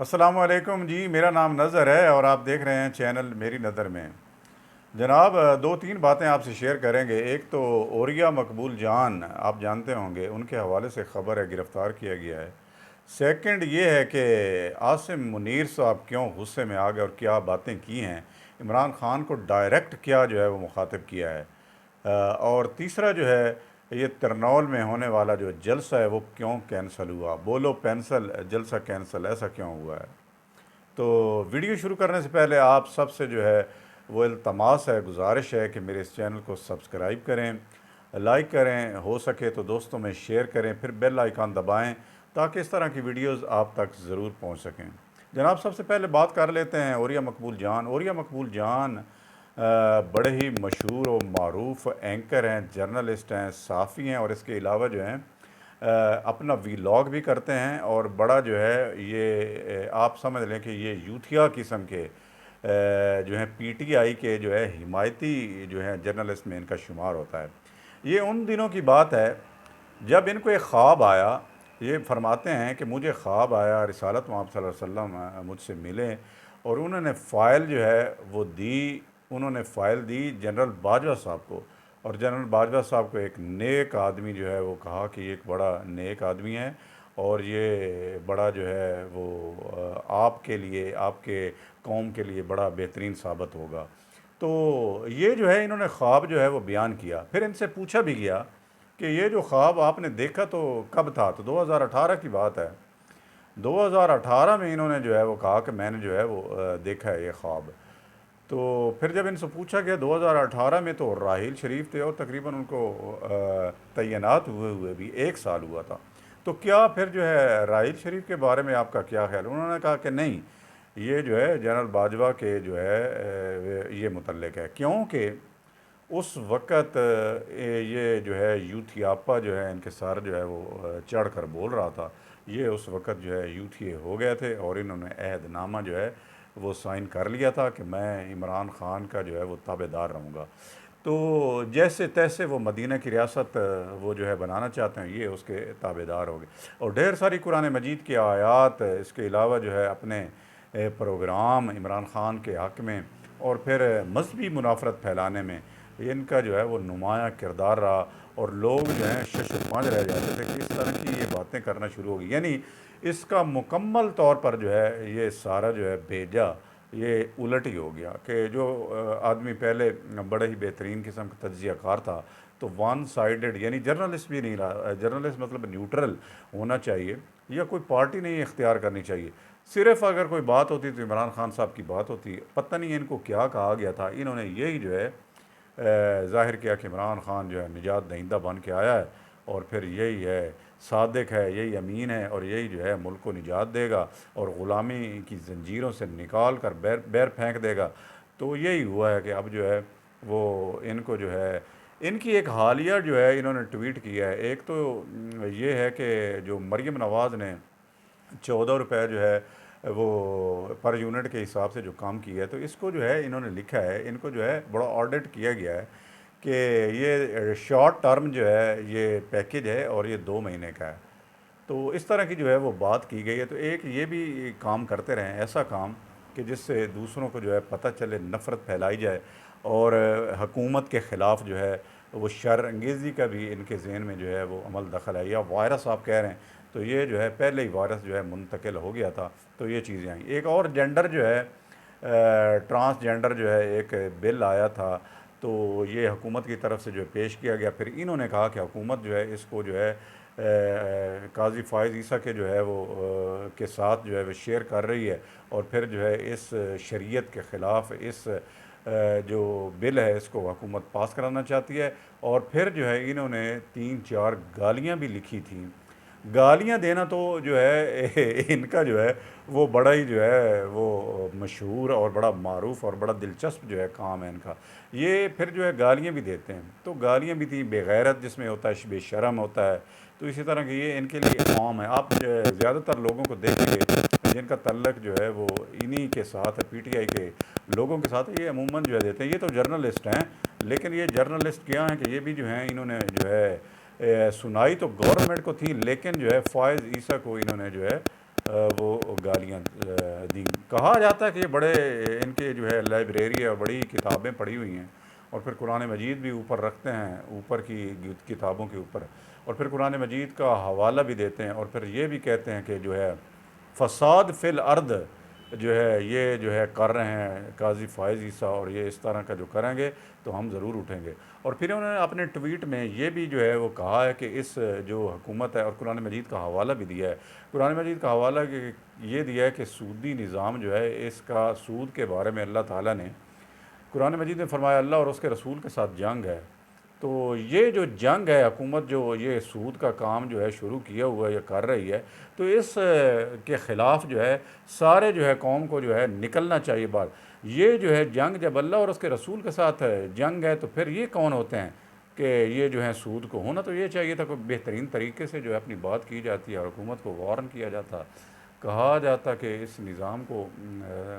السلام علیکم جی، میرا نام نظر ہے اور آپ دیکھ رہے ہیں چینل میری نظر میں۔ جناب، دو تین باتیں آپ سے شیئر کریں گے۔ ایک تو اوریا مقبول جان، آپ جانتے ہوں گے، ان کے حوالے سے خبر ہے، گرفتار کیا گیا ہے۔ سیکنڈ یہ ہے کہ عاصم منیر صاحب کیوں غصے میں آ گئے اور کیا باتیں کی ہیں، عمران خان کو ڈائریکٹ کیا جو ہے وہ مخاطب کیا ہے۔ اور تیسرا جو ہے، یہ ترنول میں ہونے والا جو جلسہ ہے وہ کیوں کینسل ہوا؟ بولو پینسل، جلسہ کینسل، ایسا کیوں ہوا ہے؟ تو ویڈیو شروع کرنے سے پہلے آپ سب سے جو ہے وہ التماس ہے، گزارش ہے کہ میرے اس چینل کو سبسکرائب کریں، لائک کریں، ہو سکے تو دوستوں میں شیئر کریں، پھر بیل آئیکن دبائیں تاکہ اس طرح کی ویڈیوز آپ تک ضرور پہنچ سکیں۔ جناب، سب سے پہلے بات کر لیتے ہیں اوریا مقبول جان۔ اوریا مقبول جان بڑے ہی مشہور و معروف اینکر ہیں، جرنلسٹ ہیں، صحافی ہیں، اور اس کے علاوہ جو ہیں اپنا ویلاگ بھی کرتے ہیں، اور بڑا جو ہے یہ آپ سمجھ لیں کہ یہ یوتھیا قسم کے جو ہیں پی ٹی آئی کے جو ہے حمایتی جو ہیں جرنلسٹ میں ان کا شمار ہوتا ہے۔ یہ ان دنوں کی بات ہے جب ان کو ایک خواب آیا۔ یہ فرماتے ہیں کہ مجھے خواب آیا، رسالت محمد صلی اللہ علیہ وسلم مجھ سے ملے اور انہوں نے فائل جو ہے وہ دی، انہوں نے فائل دی جنرل باجوہ صاحب کو، اور جنرل باجوہ صاحب کو ایک نیک آدمی جو ہے وہ کہا کہ یہ ایک بڑا نیک آدمی ہے اور یہ بڑا جو ہے وہ آپ کے لیے، آپ کے قوم کے لیے بڑا بہترین ثابت ہوگا۔ تو یہ جو ہے انہوں نے خواب جو ہے وہ بیان کیا۔ پھر ان سے پوچھا بھی گیا کہ یہ جو خواب آپ نے دیکھا تو کب تھا؟ تو 2018 کی بات ہے۔ 2018 میں انہوں نے جو ہے وہ کہا کہ میں نے جو ہے وہ دیکھا ہے یہ خواب۔ تو پھر جب ان سے پوچھا گیا 2018 میں تو راحیل شریف تھے اور تقریباً ان کو تعینات ہوئے بھی 1 سال ہوا تھا، تو کیا پھر جو ہے راحیل شریف کے بارے میں آپ کا کیا خیال؟ انہوں نے کہا کہ نہیں، یہ جو ہے جنرل باجوہ کے جو ہے یہ متعلق ہے، کیونکہ اس وقت یہ جو ہے یوتھیاپا جو ہے ان کے سر جو ہے وہ چڑھ کر بول رہا تھا۔ یہ اس وقت جو ہے یوتھیے ہو گئے تھے اور انہوں نے عہد نامہ جو ہے وہ سائن کر لیا تھا کہ میں عمران خان کا جو ہے وہ تابع دار رہوں گا۔ تو جیسے تیسے وہ مدینہ کی ریاست وہ جو ہے بنانا چاہتے ہیں، یہ اس کے تابع دار ہو گئے، اور ڈھیر ساری قرآن مجید کی آیات، اس کے علاوہ جو ہے اپنے پروگرام عمران خان کے حق میں اور پھر مذہبی منافرت پھیلانے میں ان کا جو ہے وہ نمایاں کردار رہا، اور لوگ جو ہیں شش و پنج رہ جاتے تھے کہ اس طرح کی یہ باتیں کرنا شروع ہو گئی۔ یعنی اس کا مکمل طور پر جو ہے یہ سارا جو ہے بھیجا یہ الٹ ہی ہو گیا کہ جو آدمی پہلے بڑے ہی بہترین قسم کا تجزیہ کار تھا، تو ون سائیڈڈ، یعنی جرنلسٹ بھی نہیں رہا۔ جرنلسٹ مطلب نیوٹرل ہونا چاہیے، یا کوئی پارٹی نہیں اختیار کرنی چاہیے، صرف اگر کوئی بات ہوتی تو عمران خان صاحب کی بات ہوتی۔ پتہ نہیں ان کو کیا کہا گیا تھا، انہوں نے یہی جو ہے ظاہر کیا کہ عمران خان جو ہے نجات دہندہ بن کے آیا ہے، اور پھر یہی ہے صادق ہے، یہی امین ہے، اور یہی جو ہے ملک کو نجات دے گا اور غلامی کی زنجیروں سے نکال کر بیر پھینک دے گا۔ تو یہی ہوا ہے کہ اب جو ہے وہ ان کو جو ہے ان کی ایک حالیہ جو ہے انہوں نے ٹویٹ کیا ہے۔ ایک تو یہ ہے کہ جو مریم نواز نے 14 روپے جو ہے وہ پر یونٹ کے حساب سے جو کام کیا ہے، تو اس کو جو ہے انہوں نے لکھا ہے، ان کو جو ہے بڑا آڈٹ کیا گیا ہے کہ یہ شارٹ ٹرم جو ہے یہ پیکیج ہے اور یہ 2 مہینے کا ہے۔ تو اس طرح کی جو ہے وہ بات کی گئی ہے۔ تو ایک یہ بھی کام کرتے رہیں، ایسا کام کہ جس سے دوسروں کو جو ہے پتہ چلے، نفرت پھیلائی جائے، اور حکومت کے خلاف جو ہے وہ شر انگیزی کا بھی ان کے ذہن میں جو ہے وہ عمل دخل ہے، یا وائرس آپ کہہ رہے ہیں، تو یہ جو ہے پہلے ہی وائرس جو ہے منتقل ہو گیا تھا، تو یہ چیزیں آئیں۔ ایک اور جینڈر جو ہے ٹرانس جینڈر جو ہے ایک بل آیا تھا، تو یہ حکومت کی طرف سے جو ہے پیش کیا گیا۔ پھر انہوں نے کہا کہ حکومت جو ہے اس کو جو ہے قاضی فائز عیسیٰ کے جو ہے وہ کے ساتھ جو ہے وہ شیئر کر رہی ہے، اور پھر جو ہے اس شریعت کے خلاف اس جو بل ہے اس کو حکومت پاس کرانا چاہتی ہے۔ اور پھر جو ہے انہوں نے 3 4 گالیاں بھی لکھی تھیں۔ گالیاں دینا تو جو ہے ان کا جو ہے وہ بڑا ہی جو ہے وہ مشہور اور بڑا معروف اور بڑا دلچسپ جو ہے کام ہے ان کا۔ یہ پھر جو ہے گالیاں بھی دیتے ہیں، تو گالیاں بھی تھیں، بے غیرت جس میں ہوتا ہے، بے شرم ہوتا ہے، تو اسی طرح کہ یہ ان کے لیے عام ہے۔ آپ زیادہ تر لوگوں کو دیکھیں گے جن کا تعلق جو ہے وہ انہی کے ساتھ ہے، پی ٹی آئی کے لوگوں کے ساتھ، یہ عموماً جو ہے دیتے ہیں۔ یہ تو جرنلسٹ ہیں، لیکن یہ جرنلسٹ کیا ہیں کہ یہ بھی جو ہیں انہوں نے جو ہے سنائی تو گورنمنٹ کو تھی، لیکن جو ہے فائز عیسیٰ کو انہوں نے جو ہے وہ گالیاں دیں۔ کہا جاتا ہے کہ یہ بڑے ان کے جو ہے لائبریری ہے اور بڑی کتابیں پڑھی ہوئی ہیں، اور پھر قرآن مجید بھی اوپر رکھتے ہیں، اوپر کی کتابوں کے اوپر، اور پھر قرآن مجید کا حوالہ بھی دیتے ہیں، اور پھر یہ بھی کہتے ہیں کہ جو ہے فساد فی الارض جو ہے یہ جو ہے کر رہے ہیں قاضی فائز عیسیٰ، اور یہ اس طرح کا جو کریں گے تو ہم ضرور اٹھیں گے۔ اور پھر انہوں نے اپنے ٹویٹ میں یہ بھی جو ہے وہ کہا ہے کہ اس جو حکومت ہے، اور قرآن مجید کا حوالہ بھی دیا ہے، قرآن مجید کا حوالہ یہ دیا ہے کہ سودی نظام جو ہے اس کا سود کے بارے میں اللہ تعالیٰ نے قرآن مجید میں فرمایا اللہ اور اس کے رسول کے ساتھ جنگ ہے۔ تو یہ جو جنگ ہے، حکومت جو یہ سود کا کام جو ہے شروع کیا ہوا ہے یا کر رہی ہے، تو اس کے خلاف جو ہے سارے جو ہے قوم کو جو ہے نکلنا چاہیے بات۔ یہ جو ہے جنگ جب اللہ اور اس کے رسول کے ساتھ جنگ ہے، تو پھر یہ کون ہوتے ہیں کہ یہ جو ہے سود کو؟ ہونا تو یہ چاہیے تھا کوئی بہترین طریقے سے جو ہے اپنی بات کی جاتی ہے اور حکومت کو وارن کیا جاتا، کہا جاتا کہ اس نظام کو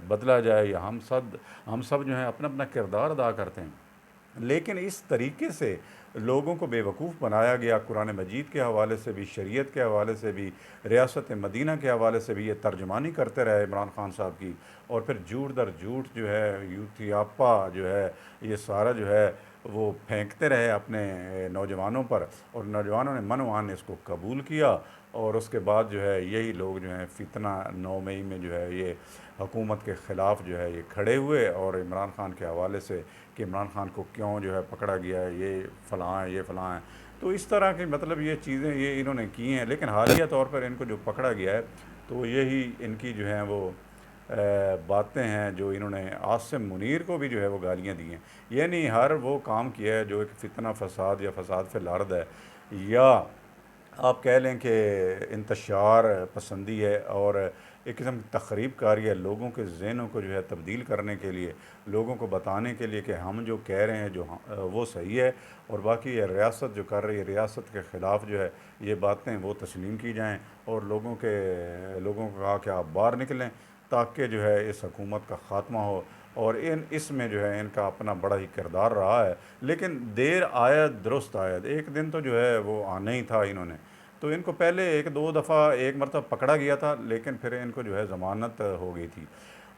بدلا جائے، یا ہم سب جو ہیں اپنا اپنا کردار ادا کرتے ہیں۔ لیکن اس طریقے سے لوگوں کو بے وقوف بنایا گیا، قرآن مجید کے حوالے سے بھی، شریعت کے حوالے سے بھی، ریاست مدینہ کے حوالے سے بھی یہ ترجمانی کرتے رہے عمران خان صاحب کی، اور پھر جھوٹ در جھوٹ جو ہے یوتھیاپا جو ہے یہ سارا جو ہے وہ پھینکتے رہے اپنے نوجوانوں پر، اور نوجوانوں نے من اس کو قبول کیا، اور اس کے بعد جو ہے یہی لوگ جو ہیں فتنہ 9 مئی میں جو ہے یہ حکومت کے خلاف جو ہے یہ کھڑے ہوئے، اور عمران خان کے حوالے سے کہ عمران خان کو کیوں جو ہے پکڑا گیا ہے، یہ فلاں ہے، یہ فلاں ہے، تو اس طرح کی مطلب یہ چیزیں یہ انہوں نے کی ہیں۔ لیکن حالیہ طور پر ان کو جو پکڑا گیا ہے تو یہی ان کی جو ہیں وہ باتیں ہیں جو انہوں نے عاصم منیر کو بھی جو ہے وہ گالیاں دی ہیں، یعنی ہر وہ کام کیا ہے جو ایک فتنہ فساد یا فساد فی الارض ہے، یا آپ کہہ لیں کہ انتشار پسندی ہے، اور ایک قسم کی تخریب کاری ہے، لوگوں کے ذہنوں کو جو ہے تبدیل کرنے کے لیے، لوگوں کو بتانے کے لیے کہ ہم جو کہہ رہے ہیں جو وہ صحیح ہے، اور باقی یہ ریاست جو کر رہی ہے ریاست کے خلاف جو ہے یہ باتیں وہ تسلیم کی جائیں، اور لوگوں کو کہا کہ آپ باہر نکلیں تاکہ جو ہے اس حکومت کا خاتمہ ہو۔ اور اس میں جو ہے ان کا اپنا بڑا ہی کردار رہا ہے، لیکن دیر آید درست آید، ایک دن تو جو ہے وہ آنا ہی تھا۔ انہوں نے تو ان کو پہلے ایک دو دفعہ ایک مرتبہ پکڑا گیا تھا، لیکن پھر ان کو جو ہے ضمانت ہو گئی تھی۔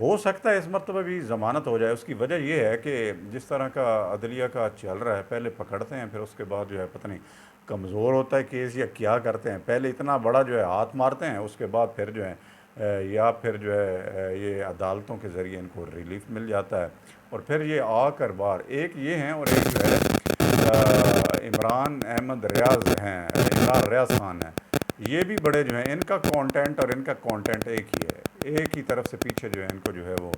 ہو سکتا ہے اس مرتبہ بھی ضمانت ہو جائے، اس کی وجہ یہ ہے کہ جس طرح کا عدلیہ کا چل رہا ہے، پہلے پکڑتے ہیں پھر اس کے بعد جو ہے پتہ نہیں کمزور ہوتا ہے کیس یا کیا کرتے ہیں، پہلے اتنا بڑا جو ہے ہاتھ مارتے ہیں، اس کے بعد پھر جو ہے یا پھر جو ہے یہ عدالتوں کے ذریعے ان کو ریلیف مل جاتا ہے، اور پھر یہ آ کر بار ایک یہ ہیں، اور ایک جو ہے عمران احمد ریاض ہیں، عمران ریاض خان ہیں، یہ بھی بڑے جو ہیں، ان کا کانٹینٹ اور ان کا کانٹینٹ ایک ہی ہے، ایک ہی طرف سے پیچھے جو ہے ان کو جو ہے وہ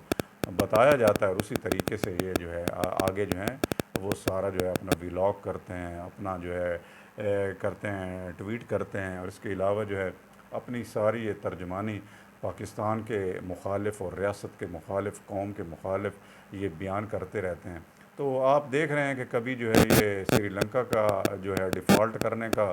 بتایا جاتا ہے، اور اسی طریقے سے یہ جو ہے آگے جو ہیں وہ سارا جو ہے اپنا ویلاگ کرتے ہیں، اپنا جو ہے کرتے ہیں، ٹویٹ کرتے ہیں، اور اس کے علاوہ جو ہے اپنی ساری یہ ترجمانی پاکستان کے مخالف اور ریاست کے مخالف، قوم کے مخالف یہ بیان کرتے رہتے ہیں۔ تو آپ دیکھ رہے ہیں کہ کبھی جو ہے یہ سری لنکا کا جو ہے ڈیفالٹ کرنے کا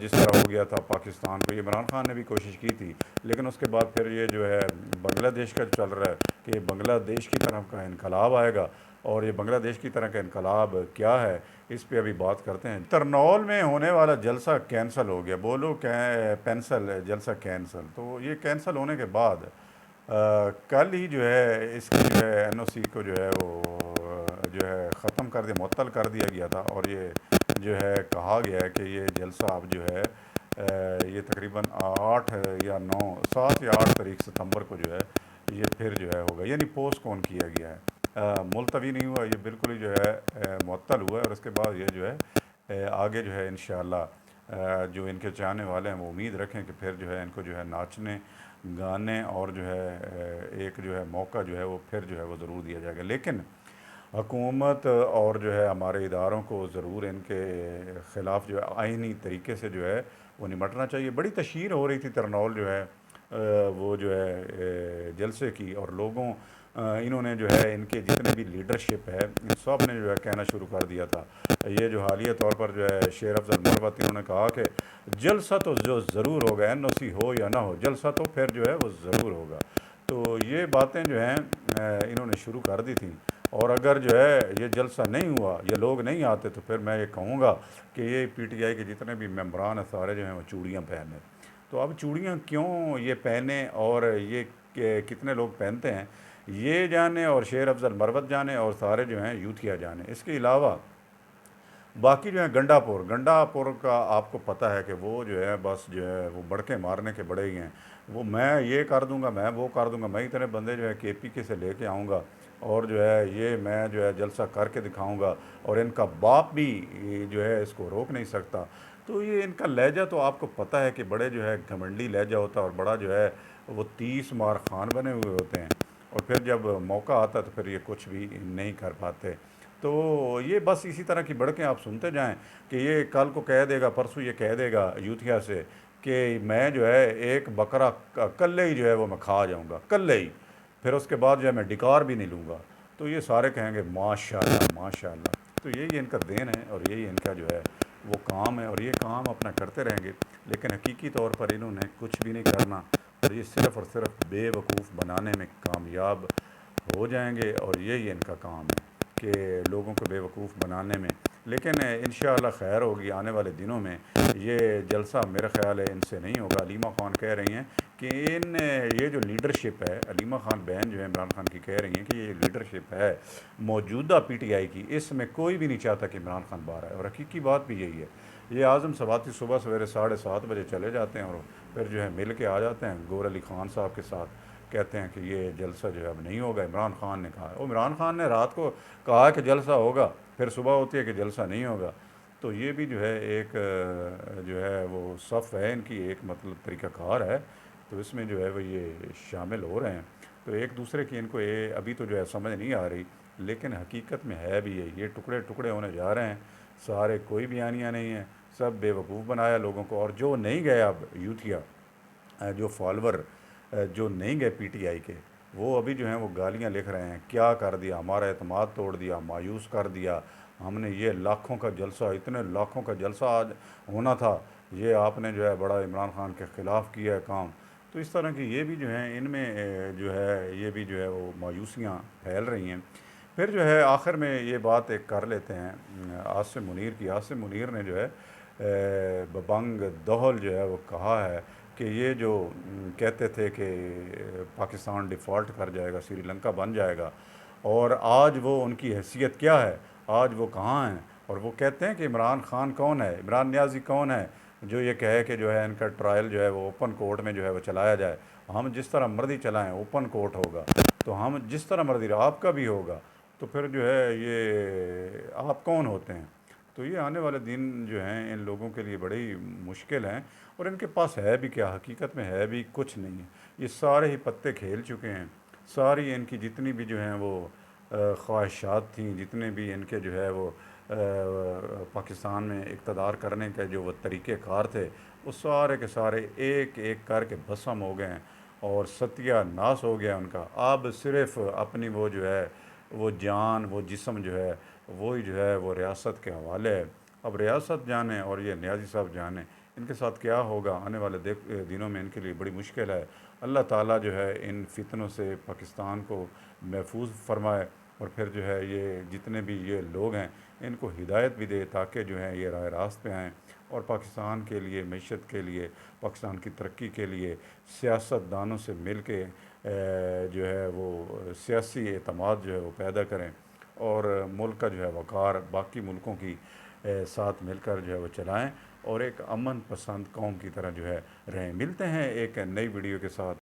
جس طرح ہو گیا تھا پاکستان کو، یہ عمران خان نے بھی کوشش کی تھی، لیکن اس کے بعد پھر یہ جو ہے بنگلہ دیش کا چل رہا ہے کہ بنگلہ دیش کی طرف کا انقلاب آئے گا، اور یہ بنگلہ دیش کی طرح کا انقلاب کیا ہے اس پہ ابھی بات کرتے ہیں۔ ترنول میں ہونے والا جلسہ کینسل ہو گیا، بولو پینسل جلسہ کینسل، تو یہ کینسل ہونے کے بعد کل ہی جو ہے اس کی جو ہے این او سی کو جو ہے وہ جو ہے ختم کر دیا، معطل کر دیا گیا تھا، اور یہ جو ہے کہا گیا ہے کہ یہ جلسہ اب جو ہے یہ تقریباً 7 یا 8 ستمبر کو جو ہے یہ پھر جو ہے ہوگا، یعنی پوسٹ پون کیا گیا ہے، ملتوی نہیں ہوا، یہ بالکل ہی جو ہے معطل ہوا ہے، اور اس کے بعد یہ جو ہے آگے جو ہے انشاءاللہ جو ان کے چاہنے والے ہیں وہ امید رکھیں کہ پھر جو ہے ان کو جو ہے ناچنے گانے اور جو ہے ایک جو ہے موقع جو ہے وہ پھر جو ہے وہ ضرور دیا جائے گا، لیکن حکومت اور جو ہے ہمارے اداروں کو ضرور ان کے خلاف جو ہے آئینی طریقے سے جو ہے وہ نمٹنا چاہیے۔ بڑی تشہیر ہو رہی تھی ترنول جو ہے وہ جو ہے جلسے کی، اور لوگوں انہوں نے جو ہے ان کے جتنے بھی لیڈرشپ ہے ان سب نے جو ہے کہنا شروع کر دیا تھا، یہ جو حالیہ طور پر جو ہے شیر افضل مروت انہوں نے کہا کہ جلسہ تو جو ضرور ہوگا، این او سی ہو یا نہ ہو، جلسہ تو پھر جو ہے وہ ضرور ہوگا۔ تو یہ باتیں جو ہیں انہوں نے شروع کر دی تھیں، اور اگر جو ہے یہ جلسہ نہیں ہوا یا لوگ نہیں آتے تو پھر میں یہ کہوں گا کہ یہ پی ٹی آئی کے جتنے بھی ممبران ہیں سارے جو ہیں وہ چوڑیاں پہن لیں، تو اب چوڑیاں کیوں یہ پہنے اور یہ کتنے لوگ پہنتے ہیں یہ جانے، اور شیر افضل مروت جانے، اور سارے جو ہیں یوتھیا جانے۔ اس کے علاوہ باقی جو ہے گنڈا پور کا آپ کو پتہ ہے کہ وہ جو ہے بس جو ہے وہ بڑکے مارنے کے بڑے ہی ہیں۔ وہ میں یہ کر دوں گا، میں وہ کر دوں گا، میں اتنے بندے جو ہے کے پی کے سے لے کے آؤں گا، اور جو ہے یہ میں جو ہے جلسہ کر کے دکھاؤں گا، اور ان کا باپ بھی جو ہے اس کو روک نہیں سکتا۔ تو یہ ان کا لہجہ تو آپ کو پتہ ہے کہ بڑے جو ہے گھمنڈی لہجہ ہوتا ہے، اور بڑا جو ہے وہ 30 مار خان بنے ہوئے ہوتے ہیں، اور پھر جب موقع آتا تو پھر یہ کچھ بھی نہیں کر پاتے۔ تو یہ بس اسی طرح کی بڑکیں آپ سنتے جائیں کہ یہ کل کو کہہ دے گا، پرسوں یہ کہہ دے گا یوتھیا سے کہ میں جو ہے ایک بکرا کلے ہی جو ہے وہ میں کھا جاؤں گا، کلے ہی، پھر اس کے بعد جو ہے میں ڈکار بھی نہیں لوں گا۔ تو یہ سارے کہیں گے ماشاء اللہ ماشاء اللہ۔ تو یہی ان کا دین ہے، اور یہی ان کا جو ہے وہ کام ہے، اور یہ کام اپنا کرتے رہیں گے، لیکن حقیقی طور پر انہوں نے کچھ بھی نہیں کرنا، اور یہ صرف اور صرف بے وقوف بنانے میں کامیاب ہو جائیں گے، اور یہی ان کا کام ہے کہ لوگوں کو بے وقوف بنانے میں۔ لیکن انشاءاللہ خیر ہوگی آنے والے دنوں میں۔ یہ جلسہ میرا خیال ہے ان سے نہیں ہوگا۔ علیمہ خان کہہ رہی ہیں کہ یہ جو لیڈرشپ ہے، علیمہ خان بہن جو ہے عمران خان کی کہہ رہی ہیں کہ یہ لیڈرشپ ہے موجودہ پی ٹی آئی کی، اس میں کوئی بھی نہیں چاہتا کہ عمران خان باہر آئے، اور حقیقی بات بھی یہی ہے۔ یہ اعظم سواتی صبح سویرے 7:30 بجے چلے جاتے ہیں، اور پھر جو ہے مل کے آ جاتے ہیں گور علی خان صاحب کے ساتھ، کہتے ہیں کہ یہ جلسہ جو ہے اب نہیں ہوگا، عمران خان نے کہا ہے۔ عمران خان نے رات کو کہا کہ جلسہ ہوگا، پھر صبح ہوتی ہے کہ جلسہ نہیں ہوگا۔ تو یہ بھی جو ہے ایک جو ہے وہ صف ہے ان کی، ایک مطلب طریقہ کار ہے، تو اس میں جو ہے وہ یہ شامل ہو رہے ہیں۔ تو ایک دوسرے کی ان کو یہ ابھی تو جو ہے سمجھ نہیں آ رہی، لیکن حقیقت میں ہے بھی یہ ٹکڑے ٹکڑے ہونے جا رہے ہیں سارے، کوئی بیانیہ نہیں ہے، سب بے وقوف بنایا لوگوں کو۔ اور جو نہیں گئے اب یوتھیا، جو فالور جو نہیں گئے پی ٹی آئی کے، وہ ابھی جو ہیں وہ گالیاں لکھ رہے ہیں، کیا کر دیا، ہمارا اعتماد توڑ دیا، مایوس کر دیا، ہم نے یہ لاکھوں کا جلسہ، اتنے لاکھوں کا جلسہ آج ہونا تھا، یہ آپ نے جو ہے بڑا عمران خان کے خلاف کیا ہے کام۔ تو اس طرح کی یہ بھی جو ہیں ان میں جو ہے یہ بھی جو ہے وہ مایوسیاں پھیل رہی ہیں۔ پھر جو ہے آخر میں یہ بات ایک کر لیتے ہیں عاصم منیر کی۔ عاصم منیر نے جو ہے ببنگ دہل جو ہے وہ کہا ہے کہ یہ جو کہتے تھے کہ پاکستان ڈیفالٹ کر جائے گا، سری لنکا بن جائے گا، اور آج وہ ان کی حیثیت کیا ہے، آج وہ کہاں ہیں، اور وہ کہتے ہیں کہ عمران خان کون ہے، عمران نیازی کون ہے جو یہ کہے کہ جو ہے ان کا ٹرائل جو ہے وہ اوپن کورٹ میں جو ہے وہ چلایا جائے، ہم جس طرح مرضی چلائیں، اوپن کورٹ ہوگا، تو ہم جس طرح مرضی آپ کا بھی ہوگا، تو پھر جو ہے یہ آپ کون ہوتے ہیں؟ تو یہ آنے والے دن جو ہیں ان لوگوں کے لیے بڑی مشکل ہیں، اور ان کے پاس ہے بھی کیا، حقیقت میں ہے بھی کچھ نہیں ہے۔ یہ سارے ہی پتے کھیل چکے ہیں، ساری ان کی جتنی بھی جو ہیں وہ خواہشات تھیں، جتنے بھی ان کے جو ہے وہ پاکستان میں اقتدار کرنے کے جو وہ طریقہ کار تھے، وہ سارے کے سارے ایک ایک کر کے بھسم ہو گئے ہیں، اور ستیہ ناس ہو گیا ان کا۔ اب صرف اپنی وہ جو ہے وہ جان، وہ جسم جو ہے وہی جو ہے وہ ریاست کے حوالے ہے۔ اب ریاست جانے اور یہ نیازی صاحب جانے ان کے ساتھ کیا ہوگا آنے والے دنوں میں، ان کے لیے بڑی مشکل ہے۔ اللہ تعالیٰ جو ہے ان فتنوں سے پاکستان کو محفوظ فرمائے، اور پھر جو ہے یہ جتنے بھی یہ لوگ ہیں ان کو ہدایت بھی دے، تاکہ جو ہے یہ راہ راست پہ آئیں، اور پاکستان کے لیے، معیشت کے لیے، پاکستان کی ترقی کے لیے سیاست دانوں سے مل کے جو ہے وہ سیاسی اعتماد جو ہے وہ پیدا کریں، اور ملک کا جو ہے وقار باقی ملکوں کی ساتھ مل کر جو ہے وہ چلائیں، اور ایک امن پسند قوم کی طرح جو ہے رہیں۔ ملتے ہیں ایک نئی ویڈیو کے ساتھ۔